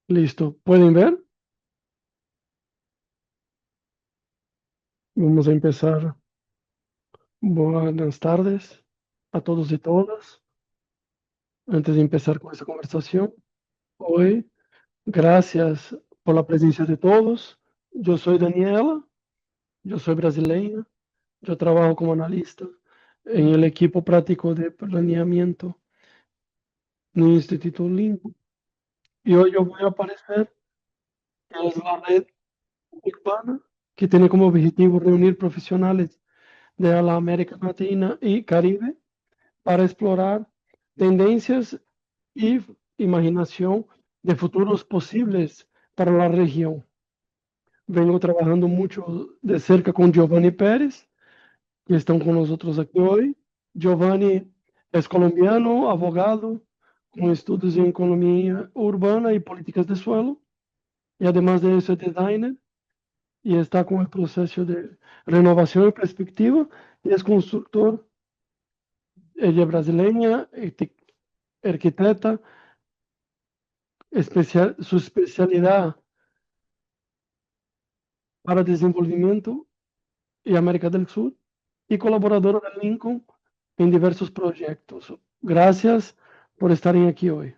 Listo. ¿Pueden ver? Vamos a empezar. Buenas tardes a todos y todas. Antes de empezar con esta conversación, hoy, gracias por la presencia de todos. Yo soy Daniela, yo soy brasileña, yo trabajo como analista en el equipo práctico de planeamiento en el Instituto Lincoln. Y hoy yo voy a aparecer que es la red urbana que tiene como objetivo reunir profesionales de la América Latina y Caribe para explorar tendencias y imaginación de futuros posibles para la región. Vengo trabajando mucho de cerca con Giovanni Pérez, que están con nosotros aquí hoy. Giovanni es colombiano, abogado, con estudios en economía urbana y políticas de suelo, y además de eso es designer y está con el proceso de renovación y perspectiva, y es constructor. Ella es brasileña, arquitecta, su especialidad para desenvolvimiento y América del Sur y colaboradora de Lincoln en diversos proyectos. Gracias por estar aquí hoy.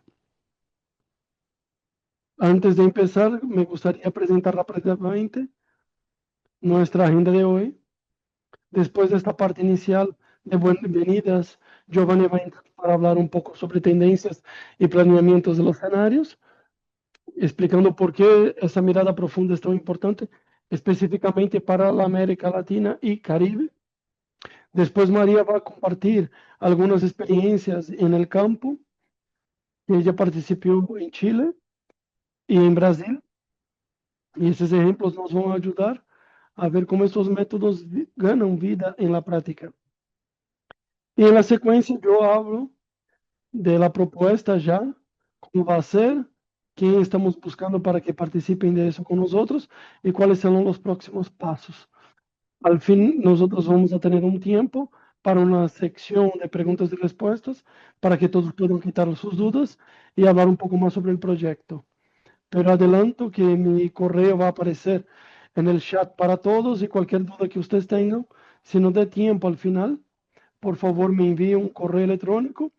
Antes de empezar, me gustaría presentar rápidamente nuestra agenda de hoy. Después de esta parte inicial de bienvenidas, Giovanni va a entrar para hablar un poco sobre tendencias y planeamientos de los escenarios, explicando por qué esa mirada profunda es tan importante, específicamente para la América Latina y Caribe. Después María va a compartir algunas experiencias en el campo, que ella participó en Chile y en Brasil, y esos ejemplos nos van a ayudar a ver cómo estos métodos ganan vida en la práctica. Y en la secuencia yo hablo de la propuesta ya, cómo va a ser, quién estamos buscando para que participen de eso con nosotros y cuáles serán los próximos pasos. Al fin, nosotros vamos a tener un tiempo para una sección de preguntas y respuestas para que todos puedan quitar sus dudas y hablar un poco más sobre el proyecto. Pero adelanto que mi correo va a aparecer en el chat para todos y cualquier duda que ustedes tengan, si no dé tiempo al final, por favor me envíe un correo electrónico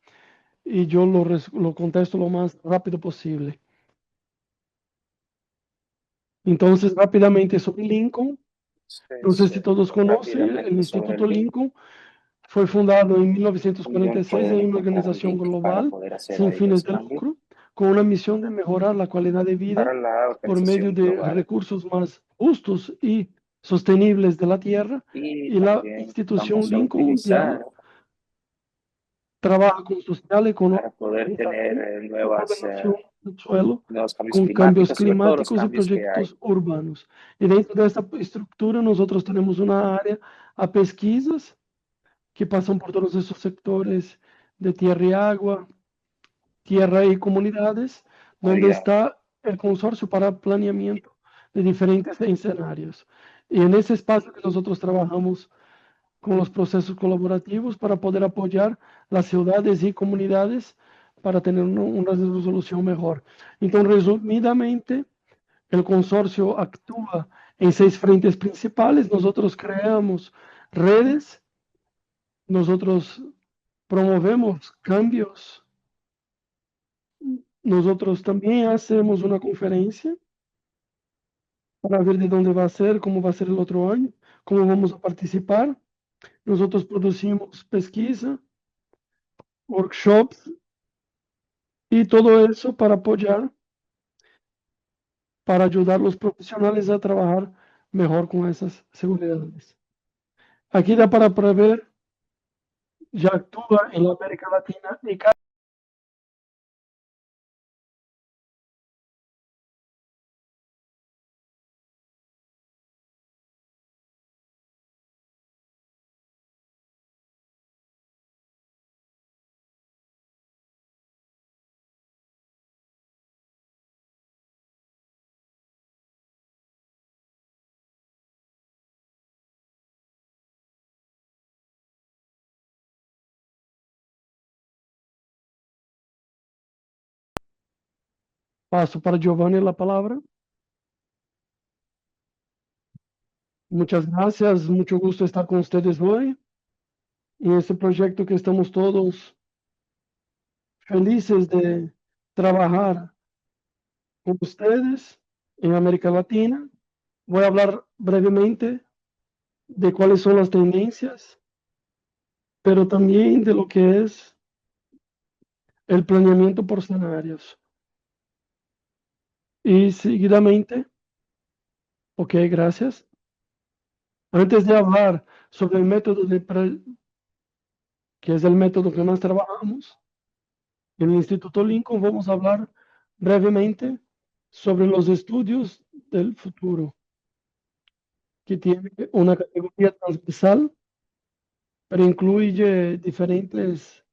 y yo lo contesto lo más rápido posible. Entonces, rápidamente sobre Lincoln, no sé Entonces, si todos conocen, el rápidamente sobre Instituto el link, Lincoln fue fundado en alguien 1946 puede en una encontrar un organización link para global poder hacer sin ahí fines los de cambios lucro, con una misión de mejorar la calidad de vida para la por medio organización de global recursos más justos y sostenibles de la tierra. y Y la también institución vamos a Lincoln ya utilizar trabaja con social, para económico, poder tener ambiental y ordenación del suelo, nuevos cambios con cambios climáticos y ver todos los climáticos y cambios que hay. proyectos urbanos. Y dentro de esta estructura nosotros tenemos una área a pesquisas que pasan por todos esos sectores de tierra y agua, tierra y comunidades, donde Comunidad. está el consorcio para planeamiento de diferentes escenarios. Y en ese espacio que nosotros trabajamos con los procesos colaborativos para poder apoyar las ciudades y comunidades para tener una resolución mejor. Entonces, resumidamente, el consorcio actúa en 6 frentes principales. Nosotros creamos redes, nosotros promovemos cambios, nosotros también hacemos una conferencia para ver de dónde va a ser, cómo va a ser el otro año, cómo vamos a participar. Nosotros producimos pesquisa, workshops y todo eso para apoyar, para ayudar a los profesionales a trabajar mejor con esas seguridades. Aquí da para prever, ya actúa en la América Latina y Paso para Giovanni la palabra. Muchas gracias, mucho gusto estar con ustedes hoy en este proyecto que estamos todos felices de trabajar con ustedes en América Latina. Voy a hablar brevemente de cuáles son las tendencias, pero también de lo que es el planeamiento por escenarios. Y seguidamente, ok, gracias. Antes de hablar sobre el método que es el método que más trabajamos, en el Instituto Lincoln vamos a hablar brevemente sobre los estudios del futuro, que tiene una categoría transversal, pero incluye diferentes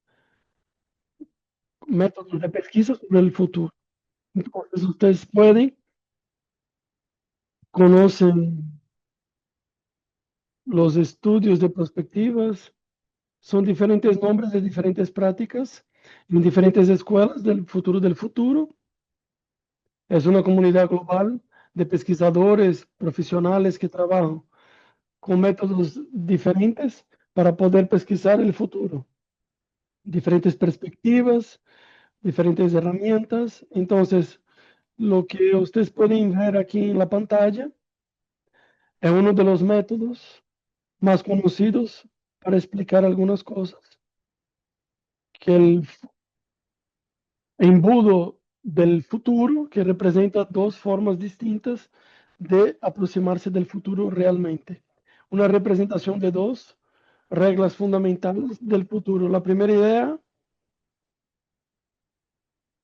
métodos de pesquisa sobre el futuro. Entonces, ustedes pueden, conocen los estudios de perspectivas, son diferentes nombres de diferentes prácticas en diferentes escuelas del futuro. Es una comunidad global de pesquisadores profesionales que trabajan con métodos diferentes para poder pesquisar el futuro, diferentes perspectivas, diferentes herramientas. Entonces, lo que ustedes pueden ver aquí en la pantalla es uno de los métodos más conocidos para explicar algunas cosas, que el embudo del futuro, que representa dos formas distintas de aproximarse del futuro realmente. Una representación de dos reglas fundamentales del futuro. La primera idea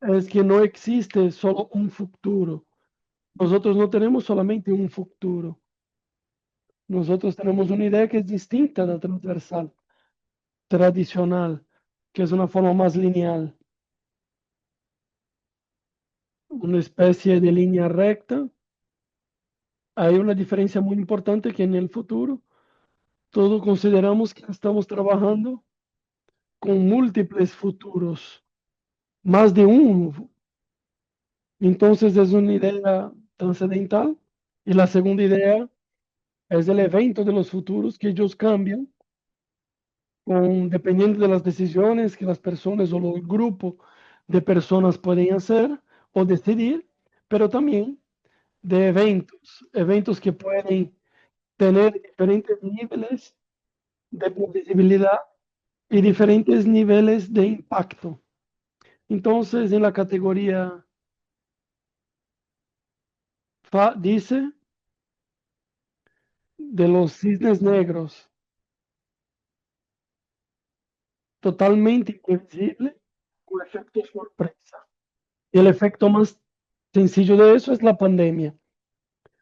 es que no existe solo un futuro. Nosotros no tenemos solamente un futuro. Nosotros tenemos una idea que es distinta de la transversal, tradicional, que es una forma más lineal, una especie de línea recta. Hay una diferencia muy importante que en el futuro todos consideramos que estamos trabajando con múltiples futuros, más de uno. Entonces es una idea trascendental. Y la segunda idea es el evento de los futuros que ellos cambian dependiendo de las decisiones que las personas o el grupo de personas pueden hacer o decidir, pero también de eventos que pueden tener diferentes niveles de previsibilidad y diferentes niveles de impacto. Entonces, en la categoría dice de los cisnes negros, totalmente imprevisible, con efecto sorpresa. Y el efecto más sencillo de eso es la pandemia.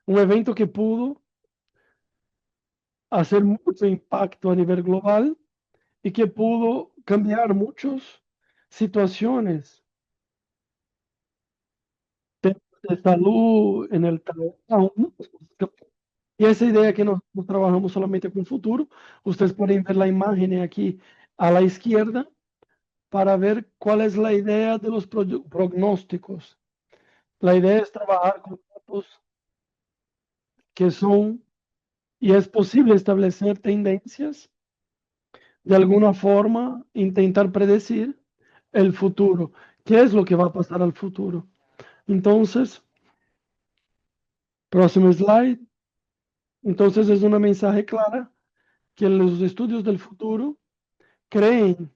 Un evento que pudo hacer mucho impacto a nivel global y que pudo cambiar muchas situaciones de salud en el trabajo, ¿no? Y esa idea que nosotros trabajamos solamente con futuro, ustedes pueden ver la imagen aquí a la izquierda para ver cuál es la idea de los pronósticos. La idea es trabajar con datos que son, y es posible establecer tendencias, de alguna forma intentar predecir el futuro. ¿Qué es lo que va a pasar al futuro? Entonces, próximo slide. Entonces es una mensaje clara que los estudios del futuro creen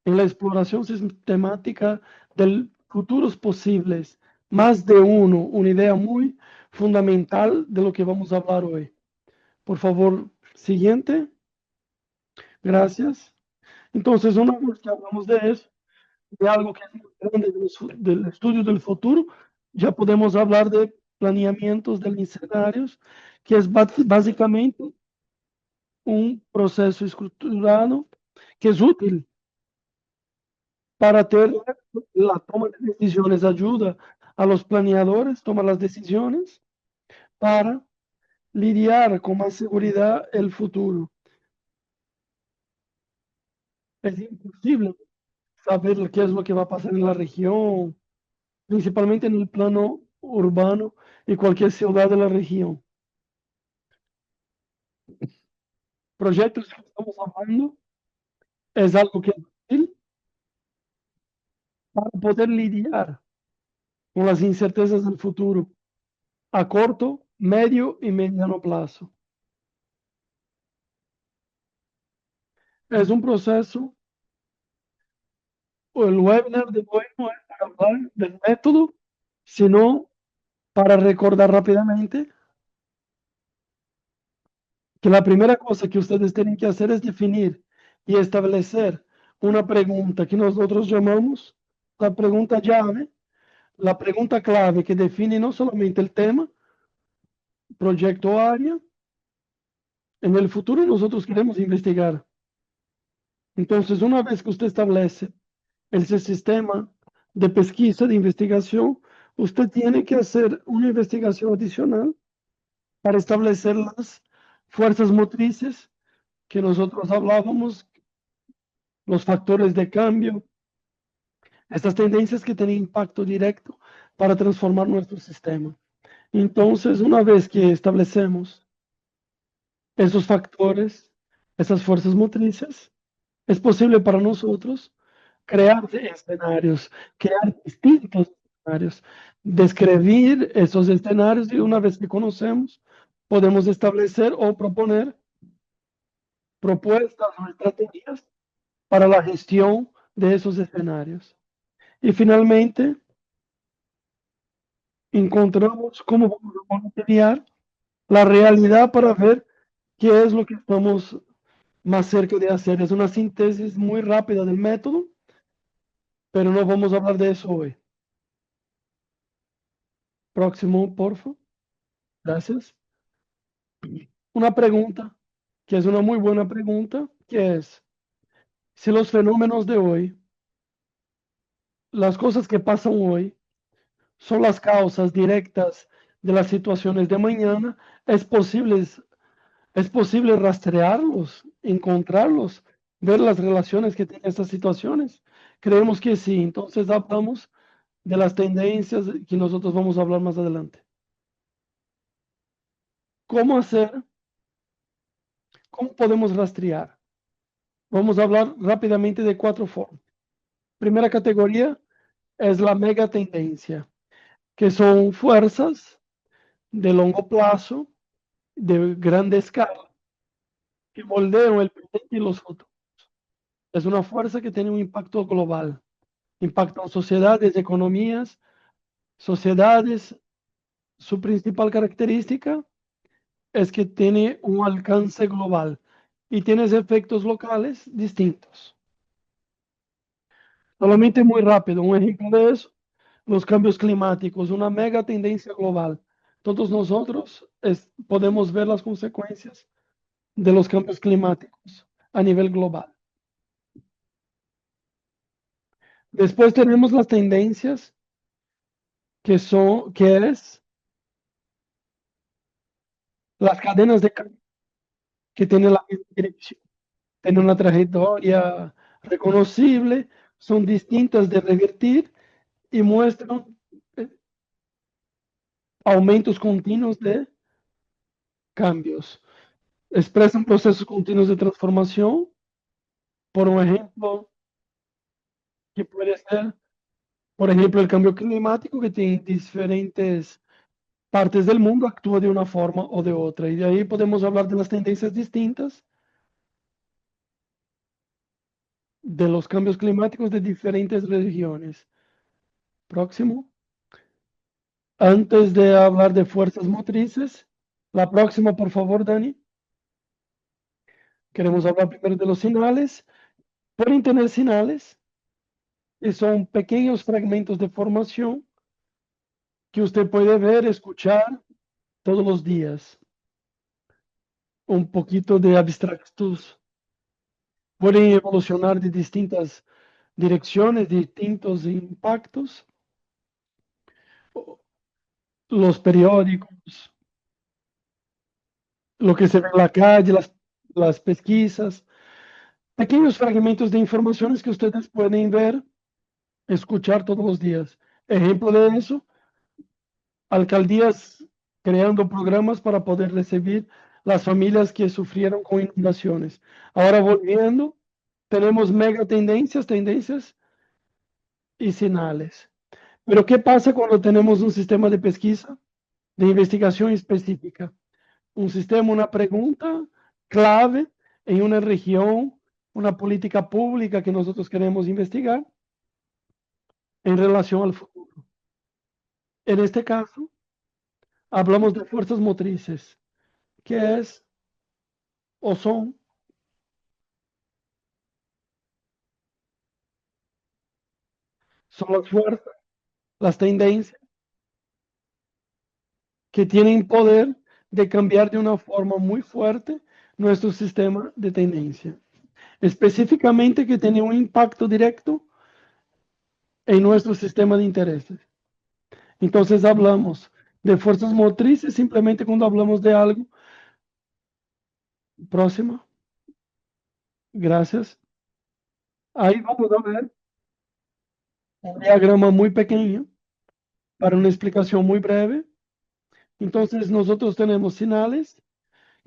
en la exploración sistemática de futuros posibles, más de uno, una idea muy fundamental de lo que vamos a hablar hoy. Por favor, siguiente. Gracias. Entonces, una vez que hablamos de eso, de algo que es muy grande del estudio del futuro, ya podemos hablar de planeamientos de escenarios, que es básicamente un proceso estructurado que es útil para tener la toma de decisiones, ayuda a los planeadores a tomar las decisiones para lidiar con más seguridad el futuro. Es imposible saber qué es lo que va a pasar en la región, principalmente en el plano urbano y cualquier ciudad de la región. Proyectos que estamos hablando es algo que es útil para poder lidiar con las incertezas del futuro a corto, medio y mediano plazo. Es un proceso, o el webinar de hoy no es para hablar del método, sino para recordar rápidamente que la primera cosa que ustedes tienen que hacer es definir y establecer una pregunta que nosotros llamamos la pregunta llave, la pregunta clave que define no solamente el tema, proyecto o área. En el futuro nosotros queremos investigar. Entonces, una vez que usted establece ese sistema de pesquisa, de investigación, usted tiene que hacer una investigación adicional para establecer las fuerzas motrices que nosotros hablábamos, los factores de cambio, estas tendencias que tienen impacto directo para transformar nuestro sistema. Entonces, una vez que establecemos esos factores, esas fuerzas motrices, es posible para nosotros crear escenarios, crear distintos escenarios, describir esos escenarios y una vez que conocemos, podemos establecer o proponer propuestas o estrategias para la gestión de esos escenarios. Y finalmente, encontramos cómo vamos a monitorear la realidad para ver qué es lo que estamos más cerca de hacer. Es una síntesis muy rápida del método, pero no vamos a hablar de eso hoy. Próximo, por favor. Gracias. Una pregunta, que es una muy buena pregunta, que es, si los fenómenos de hoy, las cosas que pasan hoy, son las causas directas de las situaciones de mañana, es posible rastrearlos, encontrarlos, ver las relaciones que tienen estas situaciones. Creemos que sí, entonces hablamos de las tendencias que nosotros vamos a hablar más adelante. ¿Cómo hacer? ¿Cómo podemos rastrear? Vamos a hablar rápidamente de cuatro formas. Primera categoría es la mega tendencia, que son fuerzas de largo plazo, de grande escala, que moldean el presente y los futuros. Es una fuerza que tiene un impacto global, impacta en sociedades, economías, sociedades. Su principal característica es que tiene un alcance global y tiene efectos locales distintos. Solamente muy rápido, un ejemplo de eso, los cambios climáticos, una mega tendencia global. Todos nosotros podemos ver las consecuencias de los cambios climáticos a nivel global. Después tenemos las tendencias que es las cadenas de cambio que tienen la misma dirección, tienen una trayectoria reconocible, son distintas de revertir y muestran eh, aumentos continuos de cambios. Expresan procesos continuos de transformación. Por un ejemplo, que puede ser, por ejemplo, el cambio climático que tiene diferentes partes del mundo actúa de una forma o de otra. Y de ahí podemos hablar de las tendencias distintas de los cambios climáticos de diferentes regiones. Próximo. Antes de hablar de fuerzas motrices, la próxima, por favor, Dani. Queremos hablar primero de los señales. Pueden tener señales y son pequeños fragmentos de formación que usted puede ver, escuchar todos los días. Un poquito de abstractos. Pueden evolucionar de distintas direcciones, distintos impactos. Los periódicos, lo que se ve en la calle, las pesquisas, pequeños fragmentos de informaciones que ustedes pueden ver, escuchar todos los días. Ejemplo de eso, alcaldías creando programas para poder recibir las familias que sufrieron con inundaciones. Ahora volviendo, tenemos mega tendencias, tendencias y señales. Pero ¿qué pasa cuando tenemos un sistema de pesquisa, de investigación específica? Un sistema, una pregunta clave en una región, una política pública que nosotros queremos investigar en relación al futuro. En este caso, hablamos de fuerzas motrices, que es o son las fuerzas, las tendencias que tienen poder de cambiar de una forma muy fuerte nuestro sistema de tendencia. Específicamente que tiene un impacto directo en nuestro sistema de intereses. Entonces hablamos de fuerzas motrices simplemente cuando hablamos de algo. Próxima, gracias. Ahí vamos a ver un diagrama muy pequeño para una explicación muy breve. Entonces nosotros tenemos señales,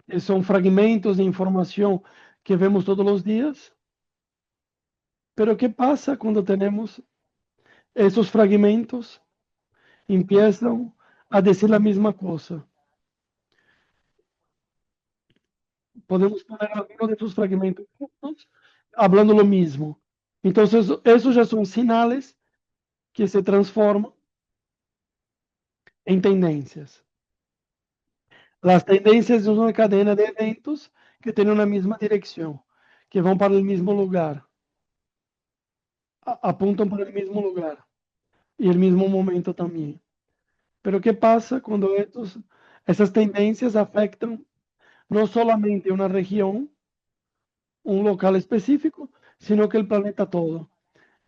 que son fragmentos de información que vemos todos los días. Pero ¿qué pasa cuando tenemos esos fragmentos? Empiezan a decir la misma cosa. Podemos poner algunos de esos fragmentos juntos, hablando lo mismo. Entonces, esos ya son señales que se transforman en tendencias. Las tendencias son una cadena de eventos que tienen una misma dirección, que van para el mismo lugar, apuntan para el mismo lugar y el mismo momento también. Pero ¿qué pasa cuando esas tendencias afectan no solamente una región, un local específico, sino que el planeta todo?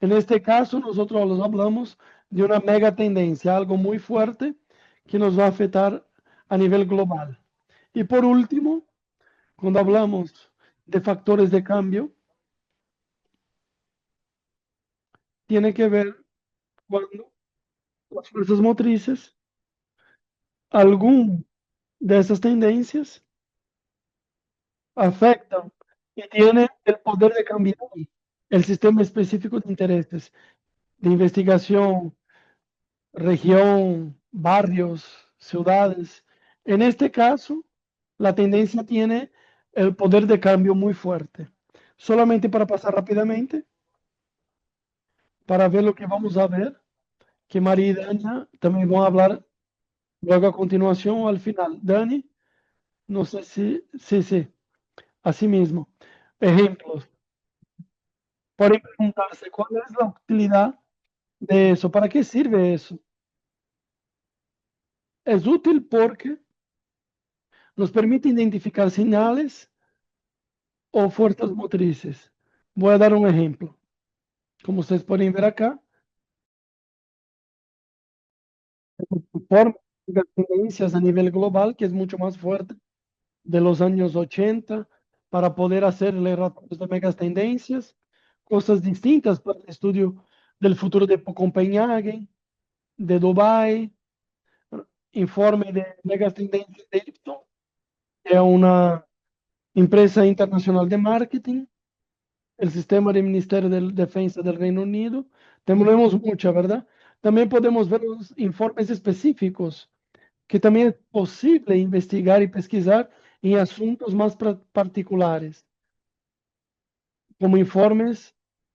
En este caso, nosotros hablamos de una mega tendencia, algo muy fuerte que nos va a afectar a nivel global. Y por último, cuando hablamos de factores de cambio, tiene que ver cuando las fuerzas motrices, algún de esas tendencias afectan y tienen el poder de cambiar el sistema específico de intereses, de investigación, región, barrios, ciudades. En este caso, la tendencia tiene el poder de cambio muy fuerte. Solamente para pasar rápidamente, para ver lo que vamos a ver, que María y Dani también van a hablar luego a continuación o al final. Dani, no sé si, así mismo. Ejemplos. Pueden preguntarse cuál es la utilidad de eso, para qué sirve eso. Es útil porque nos permite identificar señales o fuerzas motrices. Voy a dar un ejemplo. Como ustedes pueden ver acá, forma las tendencias a nivel global, que es mucho más fuerte de los años 80, para poder hacerle relatos de megas tendencias, cosas distintas para el estudio del futuro de Copenhague, de Dubai, informe de megas tendencias de Ipsos, que es una empresa internacional de marketing, el sistema del Ministerio de Defensa del Reino Unido. Tenemos mucha, ¿verdad? También podemos ver los informes específicos, que también es posible investigar y pesquisar en asuntos más particulares, como informes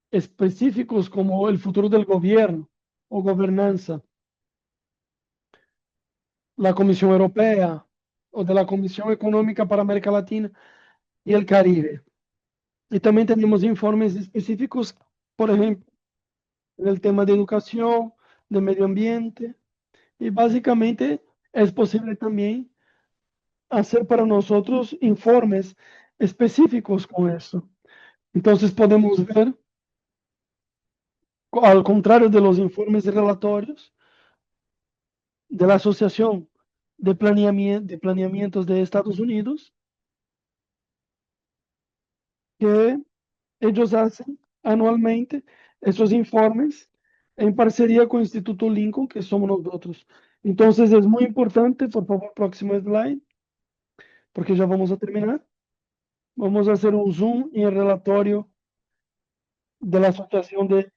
específicos como el futuro del gobierno o gobernanza, la Comisión Europea o de la Comisión Económica para América Latina y el Caribe. Y también tenemos informes específicos, por ejemplo, en el tema de educación, de medio ambiente, y básicamente es posible también hacer para nosotros informes específicos con eso. Entonces podemos ver, al contrario de los informes relatorios de la Asociación de Planeamientos de Estados Unidos, que ellos hacen anualmente esos informes en parcería con Instituto Lincoln, que somos nosotros. Entonces es muy importante, por favor, próximo slide, porque ya vamos a terminar. Vamos a hacer un zoom y el relatorio de la Asociación de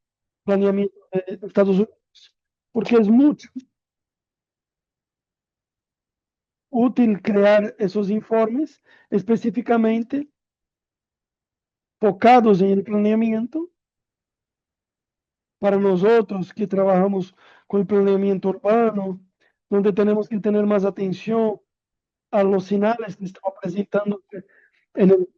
Planeamiento de Estados Unidos, porque es mucho útil crear esos informes específicamente focados en el planeamiento para nosotros que trabajamos con el planeamiento urbano, donde tenemos que tener más atención a los señales que están presentando en el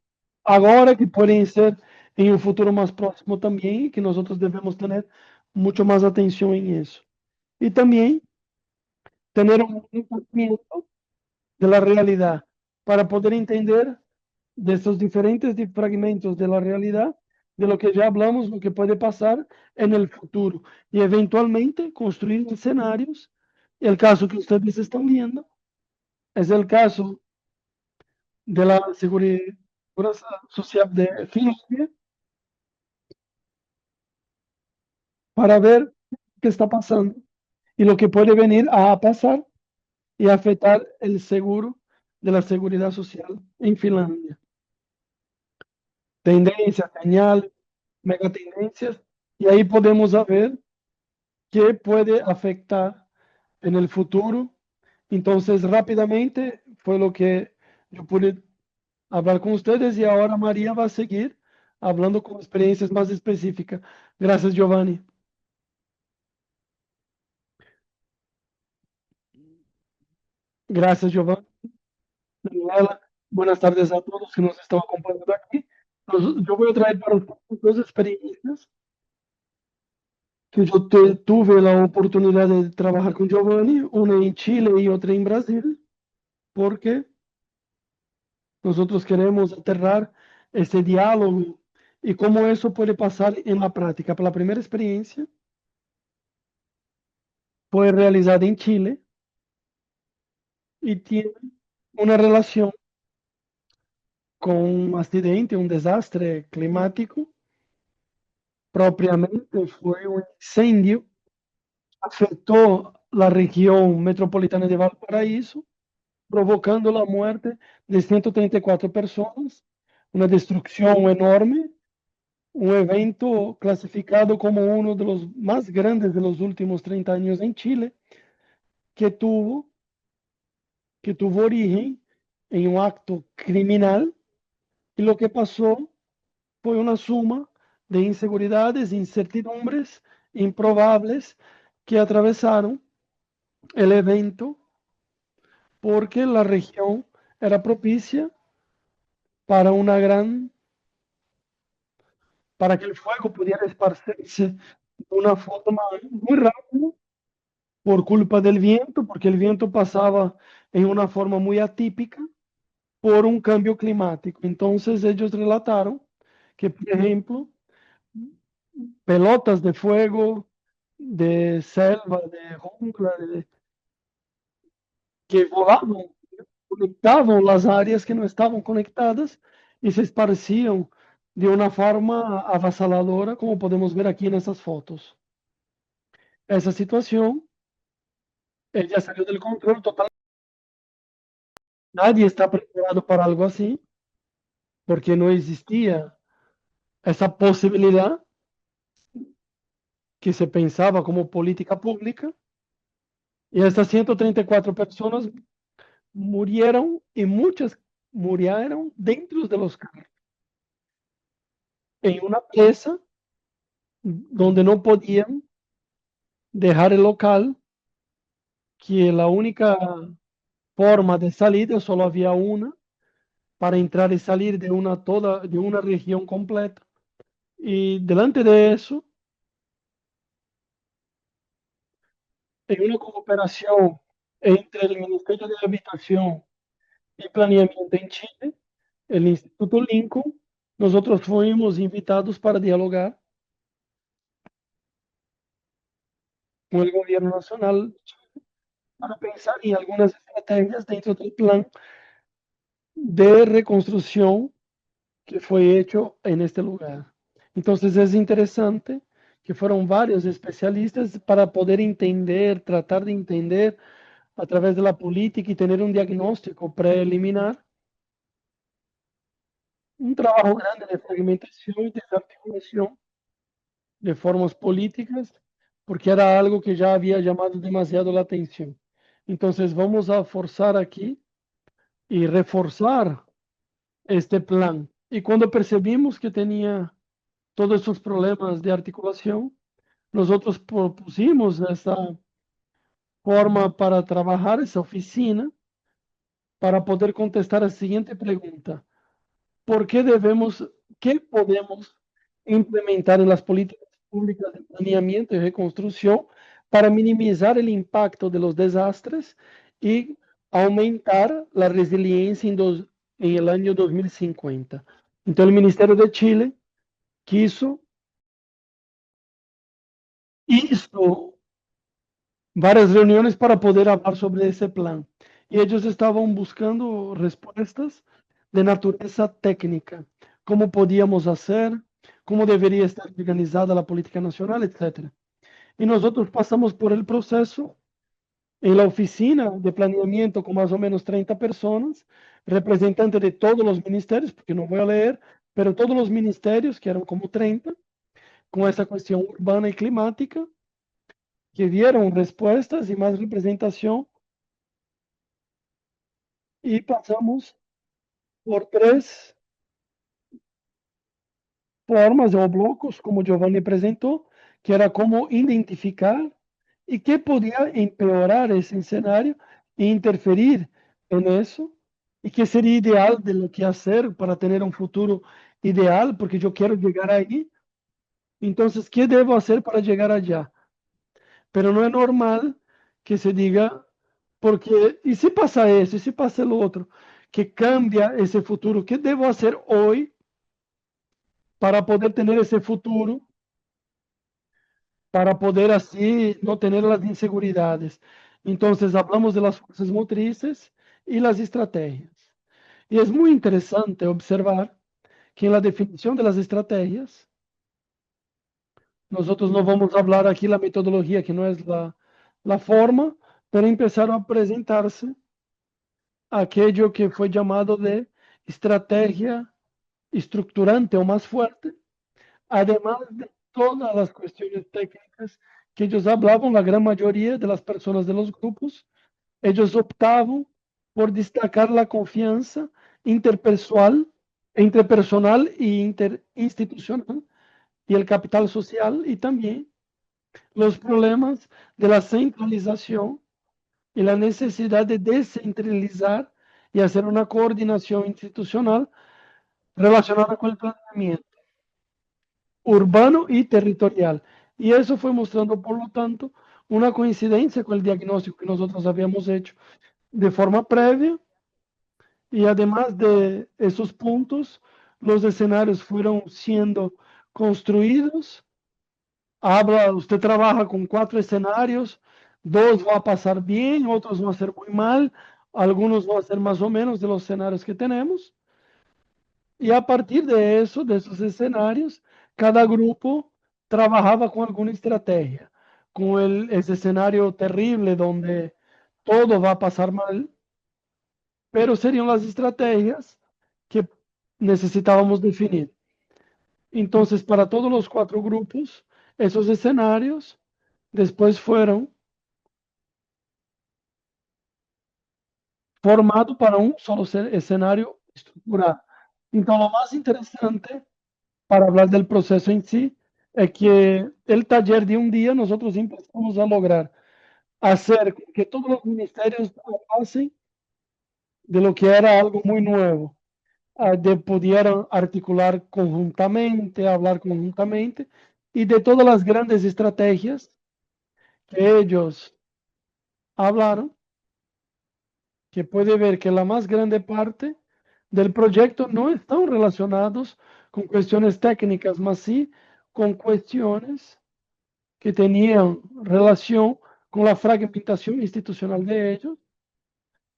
ahora, que pueden ser en un futuro más próximo también, y que nosotros debemos tener mucho más atención en eso. Y también tener un entendimiento de la realidad para poder entender de estos diferentes fragmentos de la realidad, de lo que ya hablamos, lo que puede pasar en el futuro y eventualmente construir escenarios. El caso que ustedes están viendo es el caso de la seguridad social de Finlandia, para ver qué está pasando y lo que puede venir a pasar y afectar el seguro de la seguridad social en Finlandia. Tendencias, señales, megatendencias, y ahí podemos ver qué puede afectar en el futuro. Entonces, rápidamente fue lo que yo pude hablar con ustedes, y ahora María va a seguir hablando con experiencias más específicas. Gracias, Giovanni. Gracias, Giovanni. Daniela, buenas tardes a todos que nos están acompañando aquí. Yo voy a traer para ustedes dos experiencias que yo tuve la oportunidad de trabajar con Giovanni, una en Chile y otra en Brasil, porque nosotros queremos aterrar ese diálogo y cómo eso puede pasar en la práctica. La primera experiencia fue realizada en Chile y tiene una relación con un accidente, un desastre climático. Propiamente fue un incendio, afectó la región metropolitana de Valparaíso, provocando la muerte de 134 personas, una destrucción enorme, un evento clasificado como uno de los más grandes de los últimos 30 años en Chile, que tuvo, que tuvo origen en un acto criminal, y lo que pasó fue una suma de inseguridades, incertidumbres improbables que atravesaron el evento, porque la región era propicia para una gran, para que el fuego pudiera esparcerse de una forma muy rápida por culpa del viento, porque el viento pasaba en una forma muy atípica por un cambio climático. Entonces ellos relataron que, por ejemplo, pelotas de fuego, de selva, de jungla, que volaban, conectaban las áreas que no estaban conectadas y se esparcían de una forma avasaladora, como podemos ver aquí en esas fotos. Esa situación ya salió del control total. Nadie está preparado para algo así, porque no existía esa posibilidad que se pensaba como política pública. Y estas 134 personas murieron, y muchas murieron dentro de los carros, en una presa donde no podían dejar el local, que la única forma de salida solo había una para entrar y salir de una región completa. Y delante de eso, en una cooperación entre el Ministerio de Habitación y Planeamiento en Chile, el Instituto Lincoln, nosotros fuimos invitados para dialogar con el gobierno nacional, para pensar en algunas estrategias dentro del plan de reconstrucción que fue hecho en este lugar. Entonces es interesante que fueron varios especialistas para poder entender, tratar de entender a través de la política y tener un diagnóstico preliminar, un trabajo grande de fragmentación y desarticulación de formas políticas, porque era algo que ya había llamado demasiado la atención. Entonces vamos a forzar aquí y reforzar este plan. Y cuando percibimos que tenía todos esos problemas de articulación, nosotros propusimos esta forma para trabajar, esa oficina, para poder contestar a siguiente pregunta. ¿Por qué debemos, qué podemos implementar en las políticas públicas de planeamiento y reconstrucción para minimizar el impacto de los desastres y aumentar la resiliencia en el año 2050? Entonces, el Ministerio de Chile quiso, hizo varias reuniones para poder hablar sobre ese plan. Y ellos estaban buscando respuestas de naturaleza técnica, cómo podíamos hacer, cómo debería estar organizada la política nacional, etcétera. Y nosotros pasamos por el proceso en la oficina de planeamiento con más o menos 30 personas, representantes de todos los ministerios, porque no voy a leer, pero todos los ministerios, que eran como 30, con esa cuestión urbana y climática, que dieron respuestas y más representación, y pasamos por tres formas o blocos, como Giovanni presentó, que era cómo identificar y qué podía empeorar ese escenario e interferir en eso, y qué sería ideal de lo que hacer para tener un futuro ideal, porque yo quiero llegar ahí. Entonces, ¿qué debo hacer para llegar allá? Pero no es normal que se diga, porque, ¿y si pasa eso? ¿Y si pasa lo otro? Que cambia ese futuro. ¿Qué debo hacer hoy para poder tener ese futuro, para poder así no tener las inseguridades? Entonces, hablamos de las fuerzas motrices y las estrategias. Y es muy interesante observar que en la definición de las estrategias, nosotros no vamos a hablar aquí la metodología, que no es la forma, pero empezaron a presentarse aquello que fue llamado de estrategia estructurante o más fuerte, además de todas las cuestiones técnicas que ellos hablaban, la gran mayoría de las personas de los grupos, ellos optaban por destacar la confianza interpersonal, interpersonal e interinstitucional y el capital social, y también los problemas de la centralización y la necesidad de descentralizar y hacer una coordinación institucional relacionada con el planeamiento urbano y territorial. Y eso fue mostrando, por lo tanto, una coincidencia con el diagnóstico que nosotros habíamos hecho de forma previa, y además de esos puntos, los escenarios fueron siendo construidos. Habla, usted trabaja con cuatro escenarios, dos va a pasar bien, otros van a ser muy mal, algunos van a ser más o menos de los escenarios que tenemos. Y a partir de eso, de esos escenarios, cada grupo trabajaba con alguna estrategia. Con ese escenario terrible donde todo va a pasar mal, pero serían las estrategias que necesitábamos definir. Entonces, para todos los cuatro grupos, esos escenarios después fueron formados para un solo escenario estructurado. Entonces, lo más interesante para hablar del proceso en sí es que el taller de un día nosotros empezamos a lograr hacer que todos los ministerios hablasen de lo que era algo muy nuevo, de pudieran articular conjuntamente, hablar conjuntamente, y de todas las grandes estrategias que ellos hablaron, que puede ver que la más grande parte del proyecto no están relacionados con cuestiones técnicas, más sí con cuestiones que tenían relación con la fragmentación institucional de ellos,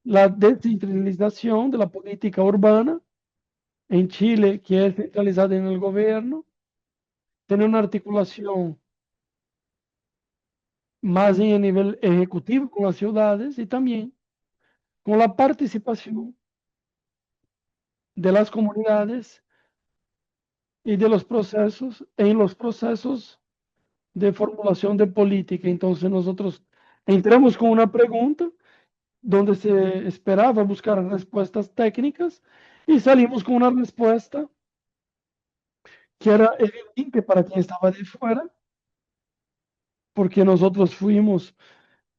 la descentralización de la política urbana en Chile, que es centralizada en el gobierno, tener una articulación más en el nivel ejecutivo con las ciudades y también con la participación de las comunidades y de los procesos, en los procesos de formulación de política. Entonces nosotros entramos con una pregunta donde se esperaba buscar respuestas técnicas y salimos con una respuesta que era evidente para quien estaba de fuera, porque nosotros fuimos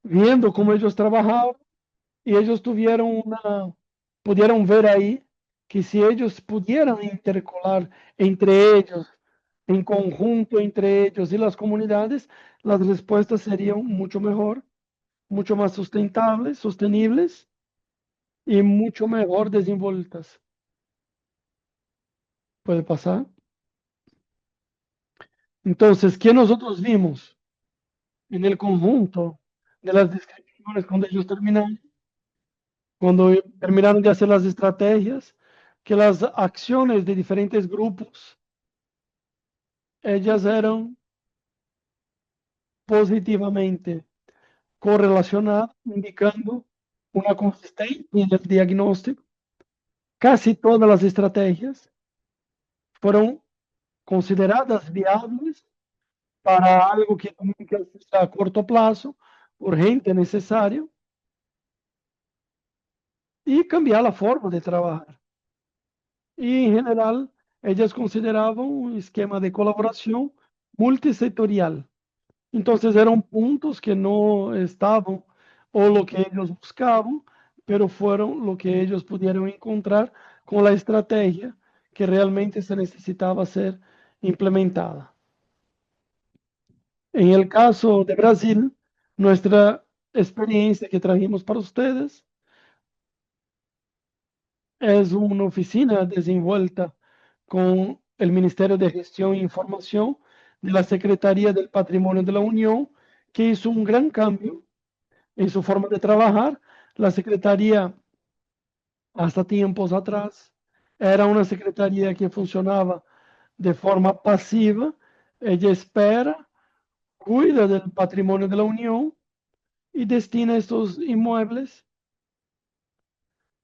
viendo cómo ellos trabajaban y ellos pudieron ver ahí que si ellos pudieran intercolar entre ellos, en conjunto entre ellos y las comunidades, las respuestas serían mucho mejor, mucho más sustentables, sostenibles y mucho mejor desenvueltas. ¿Puede pasar? Entonces, ¿qué nosotros vimos en el conjunto de las descripciones cuando terminaron de hacer las estrategias? Que las acciones de diferentes grupos, ellas eran positivamente correlacionadas, indicando una consistencia en el diagnóstico. Casi todas las estrategias fueron consideradas viables para algo que tenía que hacerse a corto plazo, urgente, necesario, y cambiar la forma de trabajar. Y en general, ellas consideraban un esquema de colaboración multisectorial. Entonces eran puntos que no estaban o lo que ellos buscaban, pero fueron lo que ellos pudieron encontrar con la estrategia que realmente se necesitaba ser implementada. En el caso de Brasil, nuestra experiencia que trajimos para ustedes es una oficina desenvuelta con el Ministerio de Gestión e Información de la Secretaría del Patrimonio de la Unión, que hizo un gran cambio en su forma de trabajar. La Secretaría, hasta tiempos atrás, era una secretaría que funcionaba de forma pasiva. Ella espera, cuida del patrimonio de la Unión y destina estos inmuebles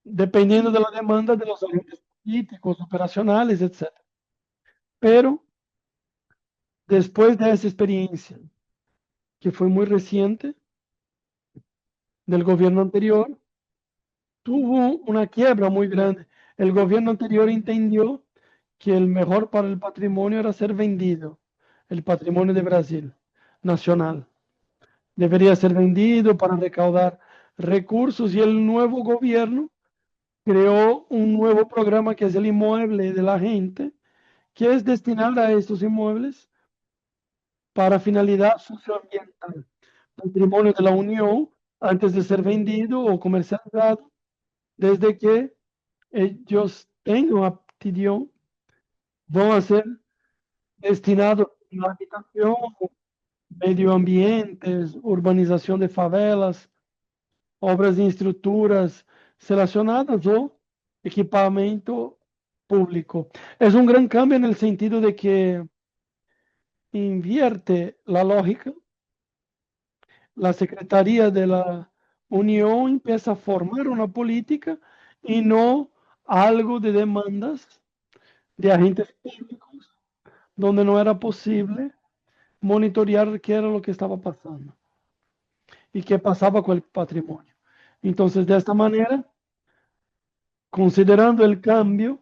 dependiendo de la demanda de los agentes políticos, operacionales, etc. Pero después de esa experiencia, que fue muy reciente, del gobierno anterior, tuvo una quiebra muy grande. El gobierno anterior entendió que el mejor para el patrimonio era ser vendido, el patrimonio de Brasil, nacional. Debería ser vendido para recaudar recursos y el nuevo gobierno creó un nuevo programa que es el inmueble de la gente, que es destinar a estos inmuebles para finalidad socioambiental, patrimonio de la Unión, antes de ser vendido o comercializado, desde que ellos tengan aptitud, van a ser destinados a la habitación, medio ambientes, urbanización de favelas, obras de estructuras relacionadas o equipamiento público. Es un gran cambio en el sentido de que invierte la lógica. La Secretaría de la Unión empieza a formar una política y no algo de demandas de agentes públicos, donde no era posible monitorear qué era lo que estaba pasando y qué pasaba con el patrimonio. Entonces, de esta manera, considerando el cambio,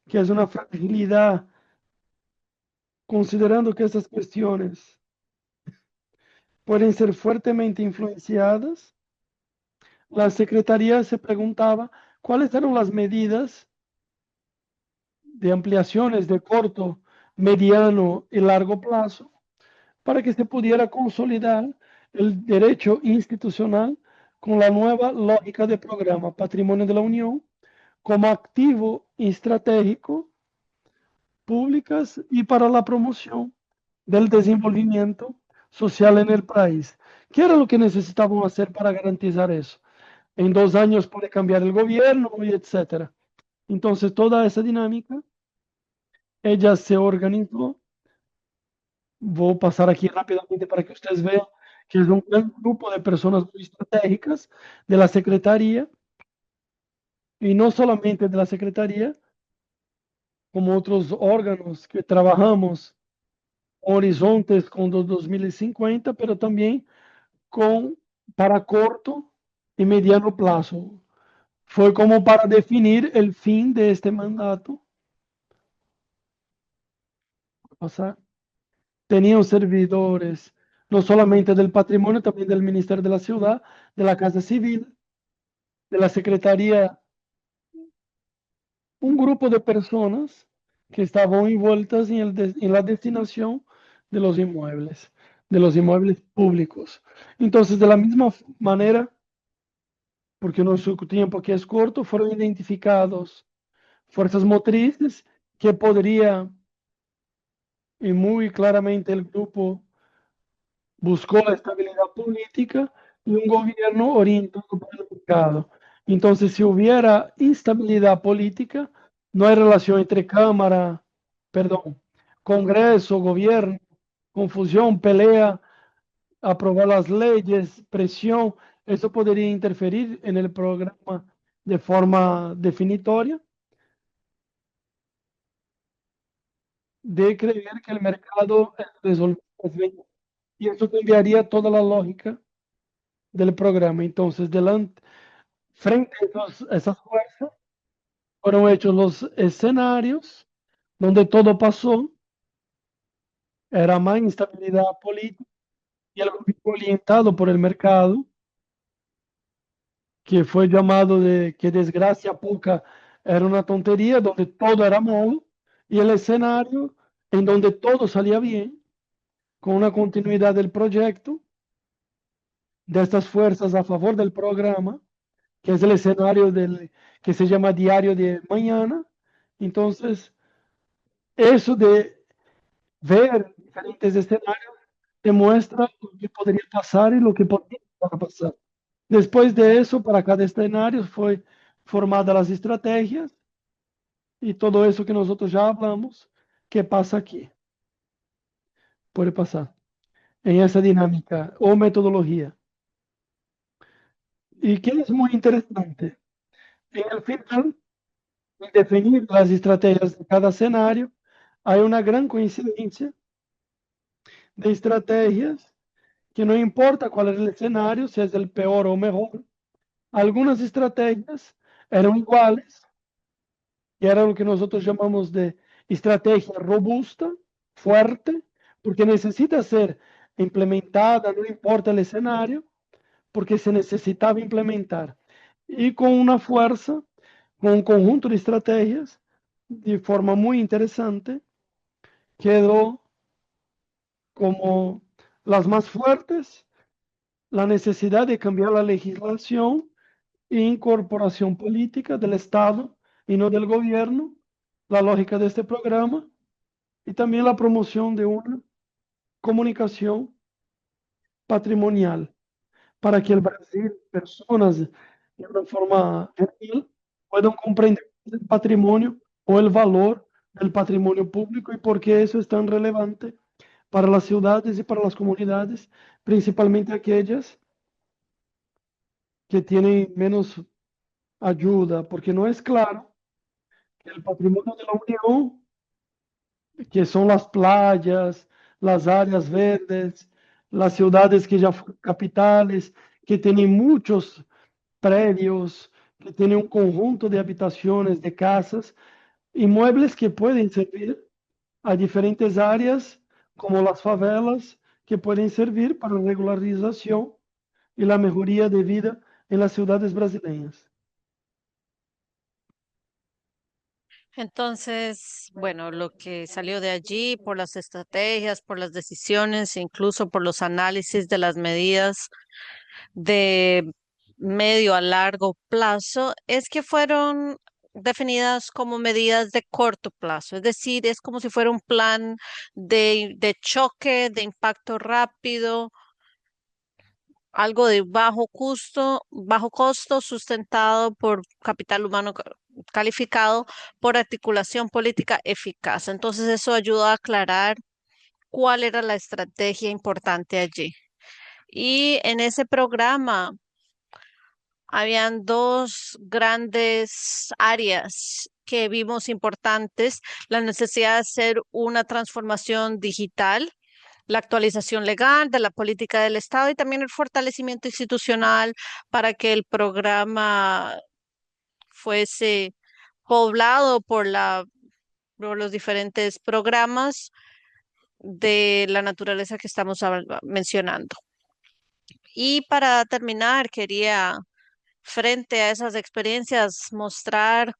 que es una fragilidad, considerando que estas cuestiones pueden ser fuertemente influenciadas, la Secretaría se preguntaba cuáles eran las medidas de ampliaciones de corto, mediano y largo plazo para que se pudiera consolidar el derecho institucional con la nueva lógica de programa Patrimonio de la Unión como activo estratégico públicas y para la promoción del desenvolvimiento social en el país. ¿Qué era lo que necesitábamos hacer para garantizar eso? En 2 años puede cambiar el gobierno y etcétera. Entonces, toda esa dinámica, ella se organizó. Voy a pasar aquí rápidamente para que ustedes vean que es un gran grupo de personas muy estratégicas de la Secretaría, y no solamente de la Secretaría, como otros órganos que trabajamos con horizontes con los 2050, pero también con para corto y mediano plazo. Fue como para definir el fin de este mandato. O sea, tenían servidores, no solamente del patrimonio, también del Ministerio de la Ciudad, de la Casa Civil, de la Secretaría, un grupo de personas que estaban envueltas en la destinación de los inmuebles públicos. Entonces, de la misma manera, porque nuestro tiempo aquí es corto, fueron identificados fuerzas motrices que podría, y muy claramente el grupo buscó la estabilidad política y un gobierno orientado por el mercado. Entonces, si hubiera instabilidad política, no hay relación entre Cámara, perdón, Congreso, gobierno, confusión, pelea, aprobar las leyes, presión, eso podría interferir en el programa de forma definitoria de creer que el mercado resolvería. Y eso cambiaría toda la lógica del programa. Entonces, frente a esas fuerzas, fueron hechos los escenarios donde todo pasó, era más instabilidad política y algo orientado por el mercado, que fue llamado de que desgracia poca era una tontería, donde todo era malo, y el escenario en donde todo salía bien, con una continuidad del proyecto, de estas fuerzas a favor del programa, que es el escenario que se llama Diario de Mañana. Entonces, eso de ver diferentes escenarios demuestra lo que podría pasar y lo que podría pasar. Después de eso, para cada escenario fue formadas las estrategias y todo eso que nosotros ya hablamos, que pasa aquí, puede pasar en esa dinámica o metodología. Y que es muy interesante, en el final, en definir las estrategias de cada escenario, hay una gran coincidencia de estrategias que no importa cuál es el escenario, si es el peor o mejor, algunas estrategias eran iguales y era lo que nosotros llamamos de estrategia robusta, fuerte, porque necesita ser implementada, no importa el escenario, porque se necesitaba implementar. Y con una fuerza, con un conjunto de estrategias, de forma muy interesante, quedó como las más fuertes la necesidad de cambiar la legislación e incorporación política del Estado y no del gobierno, la lógica de este programa, y también la promoción de una comunicación patrimonial para que el Brasil, personas de una forma general, puedan comprender el patrimonio o el valor del patrimonio público y por qué eso es tan relevante para las ciudades y para las comunidades, principalmente aquellas que tienen menos ayuda, porque no es claro que el patrimonio de la Unión, que son las playas, las áreas verdes, las ciudades que ya fueron capitales, que tienen muchos predios, que tienen un conjunto de habitaciones, de casas, inmuebles que pueden servir a diferentes áreas, como las favelas, que pueden servir para regularización y la mejoría de vida en las ciudades brasileñas. Entonces, bueno, lo que salió de allí por las estrategias, por las decisiones, incluso por los análisis de las medidas de medio a largo plazo, es que fueron definidas como medidas de corto plazo. Es decir, es como si fuera un plan de choque, de impacto rápido, algo de bajo costo, sustentado por capital humano calificado, por articulación política eficaz. Entonces, eso ayuda a aclarar cuál era la estrategia importante allí. Y en ese programa habían dos grandes áreas que vimos importantes: la necesidad de hacer una transformación digital, la actualización legal de la política del Estado y también el fortalecimiento institucional para que el programa fuese poblado por los diferentes programas de la naturaleza que estamos mencionando. Y para terminar, quería, frente a esas experiencias, mostrar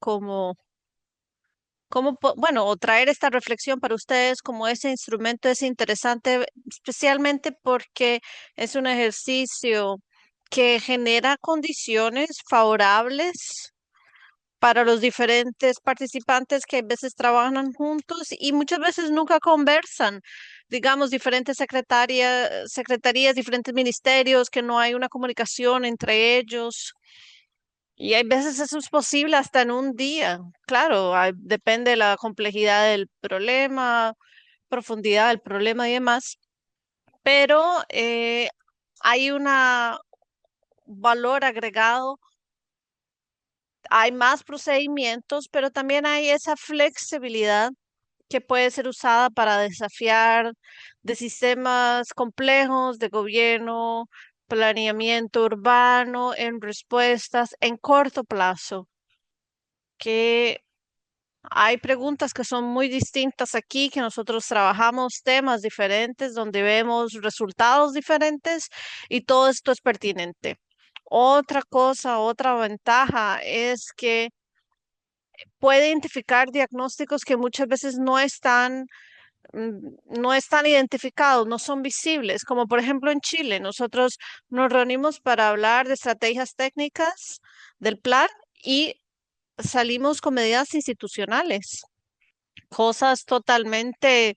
bueno, o traer esta reflexión para ustedes como ese instrumento es interesante, especialmente porque es un ejercicio que genera condiciones favorables para los diferentes participantes que a veces trabajan juntos y muchas veces nunca conversan. Digamos, diferentes secretarías, diferentes ministerios, que no hay una comunicación entre ellos. Y hay veces eso es posible hasta en un día. Claro, depende de la complejidad del problema, profundidad del problema y demás. Pero hay un valor agregado, hay más procedimientos, pero también hay esa flexibilidad que puede ser usada para desafiar de sistemas complejos de gobierno, planeamiento urbano, en respuestas en corto plazo, que hay preguntas que son muy distintas aquí, que nosotros trabajamos temas diferentes, donde vemos resultados diferentes y todo esto es pertinente. Otra cosa, otra ventaja es que puede identificar diagnósticos que muchas veces no están identificados, no son visibles, como por ejemplo en Chile. Nosotros nos reunimos para hablar de estrategias técnicas del plan y salimos con medidas institucionales, cosas totalmente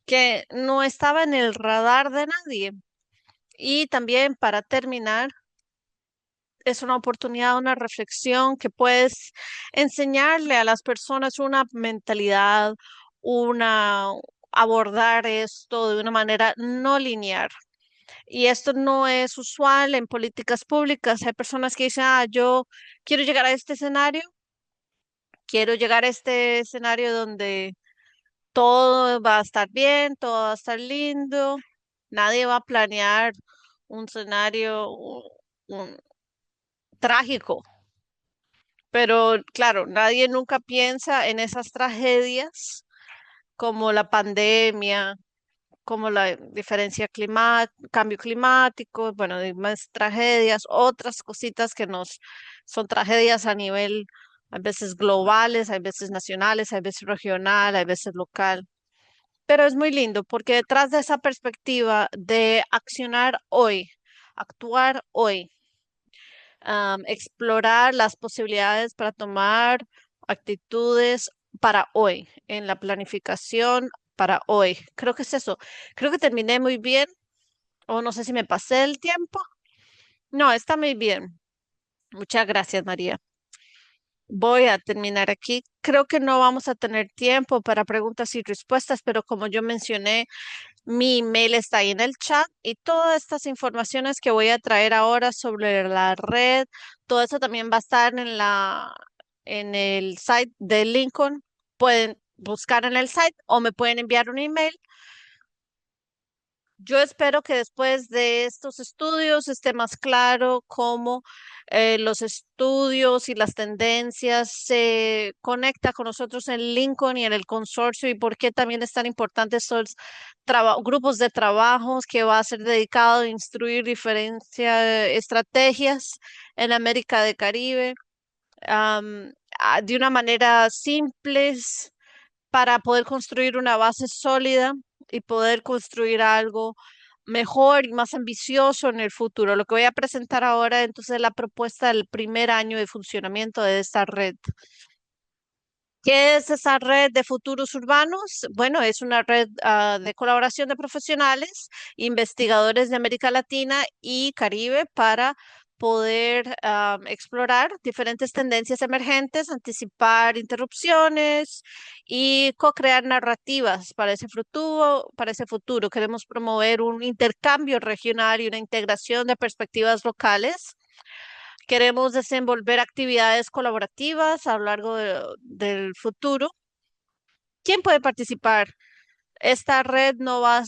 que no estaba en el radar de nadie. Y también para terminar, es una oportunidad, una reflexión que puedes enseñarle a las personas una mentalidad, una abordar esto de una manera no lineal. Y esto no es usual en políticas públicas. Hay personas que dicen, yo quiero llegar a este escenario, quiero llegar a este escenario donde todo va a estar bien, todo va a estar lindo. Nadie va a planear un escenario trágico. Pero claro, nadie nunca piensa en esas tragedias como la pandemia, como la diferencia cambio climático, bueno, hay más tragedias, otras cositas que nos son tragedias a nivel, a veces globales, a veces nacionales, a veces regional, a veces local. Pero es muy lindo porque detrás de esa perspectiva de accionar hoy, actuar hoy, explorar las posibilidades para tomar actitudes para hoy, en la planificación para hoy. Creo que es eso. Creo que terminé muy bien, o no sé si me pasé el tiempo. No, está muy bien. Muchas gracias, María. Voy a terminar aquí. Creo que no vamos a tener tiempo para preguntas y respuestas, pero como yo mencioné, mi email está ahí en el chat y todas estas informaciones que voy a traer ahora sobre la red, todo eso también va a estar en el site de Lincoln. Pueden buscar en el site o me pueden enviar un email. Yo espero que después de estos estudios esté más claro cómo los estudios y las tendencias se conectan con nosotros en Lincoln y en el consorcio y por qué también es tan importante estos grupos de trabajos que va a ser dedicado a instruir estrategias en América del Caribe, de una manera simple para poder construir una base sólida y poder construir algo mejor y más ambicioso en el futuro. Lo que voy a presentar ahora entonces es la propuesta del primer año de funcionamiento de esta red. ¿Qué es esa red de futuros urbanos? Bueno, es una red de colaboración de profesionales, investigadores de América Latina y Caribe para poder explorar diferentes tendencias emergentes, anticipar interrupciones y co-crear narrativas para ese futuro, para ese futuro. Queremos promover un intercambio regional y una integración de perspectivas locales. Queremos desenvolver actividades colaborativas a lo largo del futuro. ¿Quién puede participar? Esta red no va a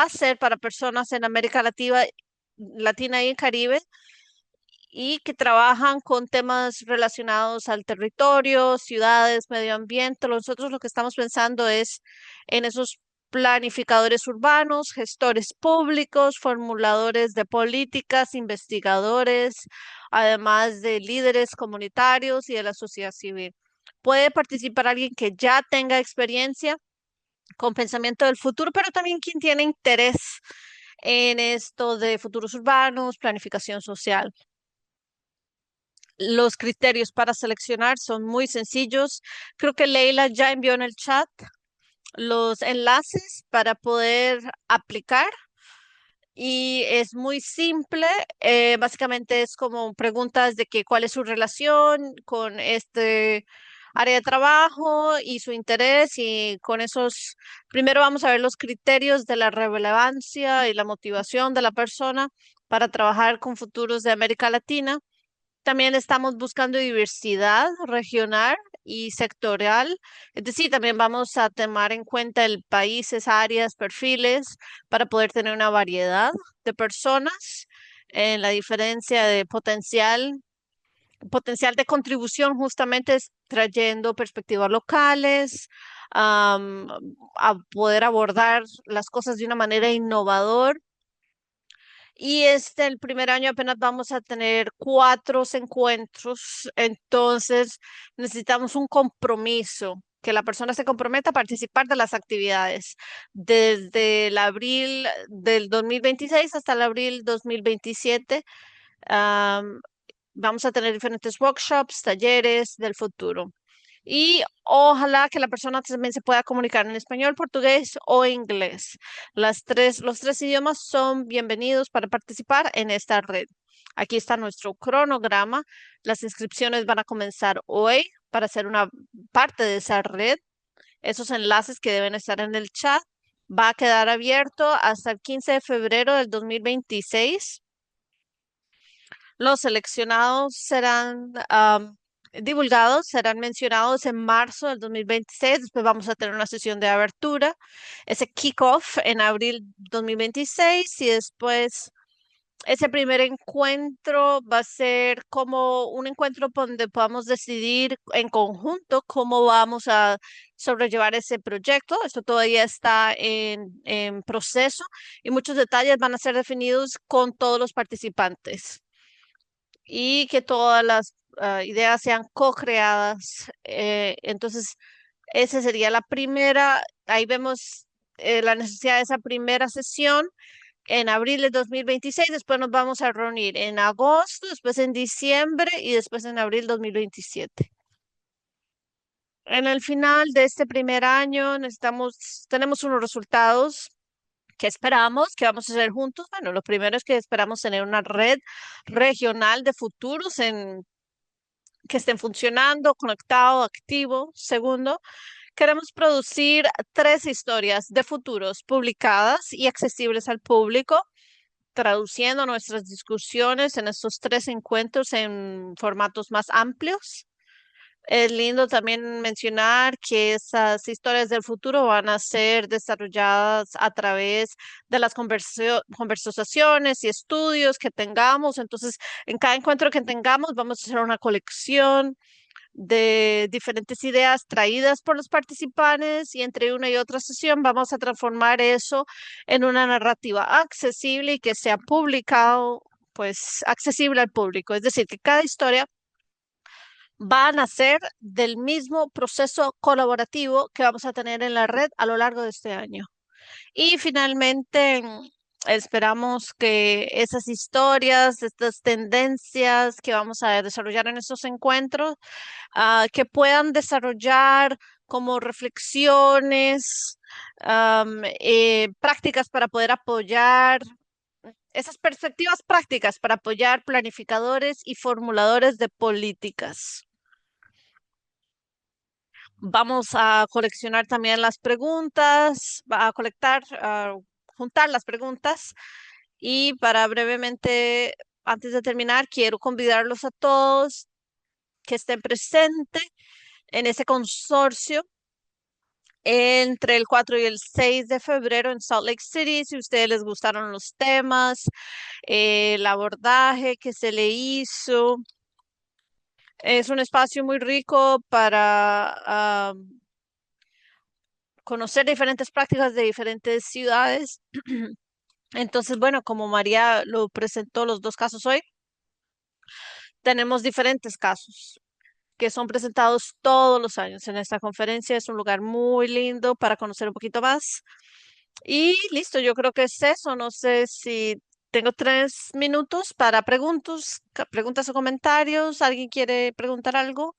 ser para personas en América Latina y el Caribe y que trabajan con temas relacionados al territorio, ciudades, medio ambiente. Nosotros lo que estamos pensando es en esos planificadores urbanos, gestores públicos, formuladores de políticas, investigadores, además de líderes comunitarios y de la sociedad civil. Puede participar alguien que ya tenga experiencia con pensamiento del futuro, pero también quien tiene interés en esto de futuros urbanos, planificación social. Los criterios para seleccionar son muy sencillos. Creo que Leila ya envió en el chat los enlaces para poder aplicar y es muy simple. Básicamente es como preguntas de que cuál es su relación con este área de trabajo y su interés y con esos, primero vamos a ver los criterios de la relevancia y la motivación de la persona para trabajar con futuros de América Latina. También estamos buscando diversidad regional y sectorial. Es decir, también vamos a tomar en cuenta el países, áreas, perfiles para poder tener una variedad de personas en la diferencia de potencial de contribución justamente es trayendo perspectivas locales, am, a poder abordar las cosas de una manera innovadora y el primer año apenas vamos a tener 4 encuentros, entonces necesitamos un compromiso, que la persona se comprometa a participar de las actividades desde el abril del 2026 hasta el abril 2027. am, Vamos a tener diferentes workshops, talleres del futuro. Y ojalá que la persona también se pueda comunicar en español, portugués o inglés. Los tres idiomas son bienvenidos para participar en esta red. Aquí está nuestro cronograma. Las inscripciones van a comenzar hoy para ser una parte de esa red. Esos enlaces que deben estar en el chat va a quedar abierto hasta el 15 de febrero del 2026. Los seleccionados serán divulgados, serán mencionados en marzo del 2026. Después vamos a tener una sesión de abertura, ese kickoff en abril 2026 y después ese primer encuentro va a ser como un encuentro donde podamos decidir en conjunto cómo vamos a sobrellevar ese proyecto. Esto todavía está en proceso y muchos detalles van a ser definidos con todos los participantes y que todas las ideas sean co-creadas. Entonces, esa sería la primera. Ahí vemos la necesidad de esa primera sesión en abril de 2026. Después nos vamos a reunir en agosto, después en diciembre y después en abril 2027. En el final de este primer año tenemos unos resultados que esperamos que vamos a hacer juntos. Bueno, lo primero es que esperamos tener una red regional de futuros que estén funcionando, conectado, activo. Segundo, queremos producir 3 historias de futuros publicadas y accesibles al público, traduciendo nuestras discusiones en estos 3 encuentros en formatos más amplios. Es lindo también mencionar que esas historias del futuro van a ser desarrolladas a través de las conversaciones y estudios que tengamos. Entonces, en cada encuentro que tengamos, vamos a hacer una colección de diferentes ideas traídas por los participantes y entre una y otra sesión vamos a transformar eso en una narrativa accesible y que sea publicado, pues accesible al público. Es decir, que cada historia va a nacer del mismo proceso colaborativo que vamos a tener en la red a lo largo de este año. Y finalmente, esperamos que esas historias, estas tendencias que vamos a desarrollar en estos encuentros, que puedan desarrollar como reflexiones, prácticas para poder apoyar esas perspectivas prácticas para apoyar planificadores y formuladores de políticas. Vamos a coleccionar también las preguntas, va a colectar, juntar las preguntas y para brevemente, antes de terminar, quiero convidarlos a todos que estén presentes en ese consorcio entre el 4 y el 6 de febrero en Salt Lake City. Si a ustedes les gustaron los temas, el abordaje que se le hizo, es un espacio muy rico para conocer diferentes prácticas de diferentes ciudades. Entonces, bueno, como María lo presentó los dos casos hoy, tenemos diferentes casos que son presentados todos los años en esta conferencia. Es un lugar muy lindo para conocer un poquito más. Y listo, yo creo que es eso. No sé si tengo 3 minutos para preguntas o comentarios. ¿Alguien quiere preguntar algo?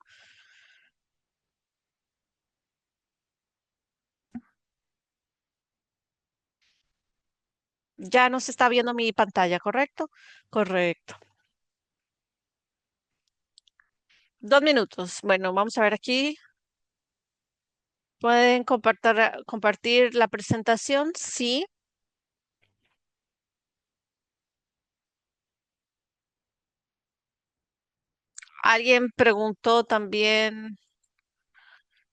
Ya no se está viendo mi pantalla, ¿correcto? Correcto. 2 minutos. Bueno, vamos a ver aquí. ¿Pueden compartir la presentación? Sí. Alguien preguntó también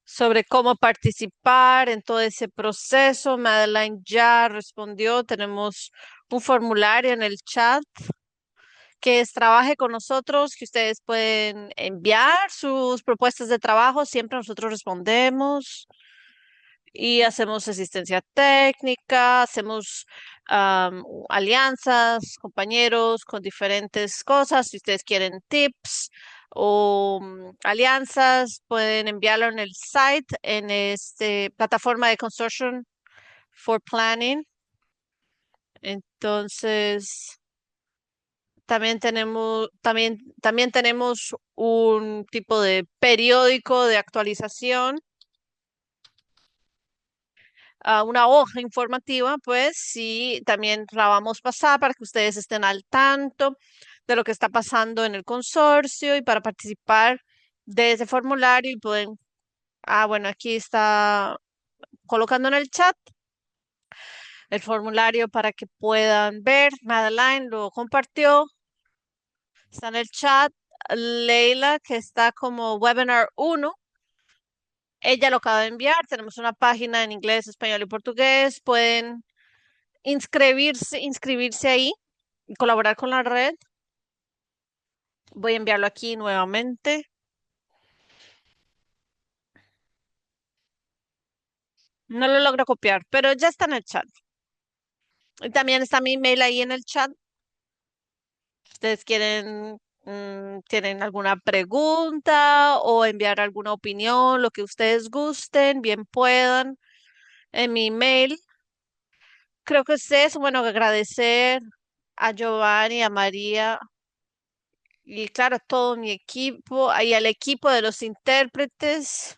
sobre cómo participar en todo ese proceso. Madeline ya respondió. Tenemos un formulario en el chat que es trabaje con nosotros, que ustedes pueden enviar sus propuestas de trabajo. Siempre nosotros respondemos y hacemos asistencia técnica, hacemos alianzas, compañeros con diferentes cosas. Si ustedes quieren tips o alianzas, pueden enviarlo en el site, en este plataforma de Consortium for Planning. Entonces, también tenemos un tipo de periódico de actualización, una hoja informativa, pues sí, también la vamos a pasar para que ustedes estén al tanto de lo que está pasando en el consorcio y para participar de ese formulario y pueden, bueno, aquí está colocando en el chat el formulario para que puedan ver. Madeline lo compartió, está en el chat. Leila, que está como webinar 1. Ella lo acaba de enviar. Tenemos una página en inglés, español y portugués. Pueden inscribirse ahí y colaborar con la red. Voy a enviarlo aquí nuevamente. No lo logro copiar, pero ya está en el chat. Y también está mi email ahí en el chat. Si ustedes tienen alguna pregunta o enviar alguna opinión, lo que ustedes gusten, bien puedan, en mi email. Creo que es eso. Bueno, agradecer a Giovanni, a María y claro, a todo mi equipo y al equipo de los intérpretes.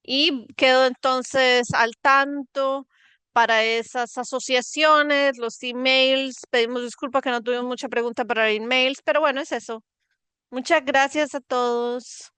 Y quedo entonces al tanto para esas asociaciones, los emails. Pedimos disculpas que no tuvimos mucha pregunta para emails, pero bueno, es eso. Muchas gracias a todos.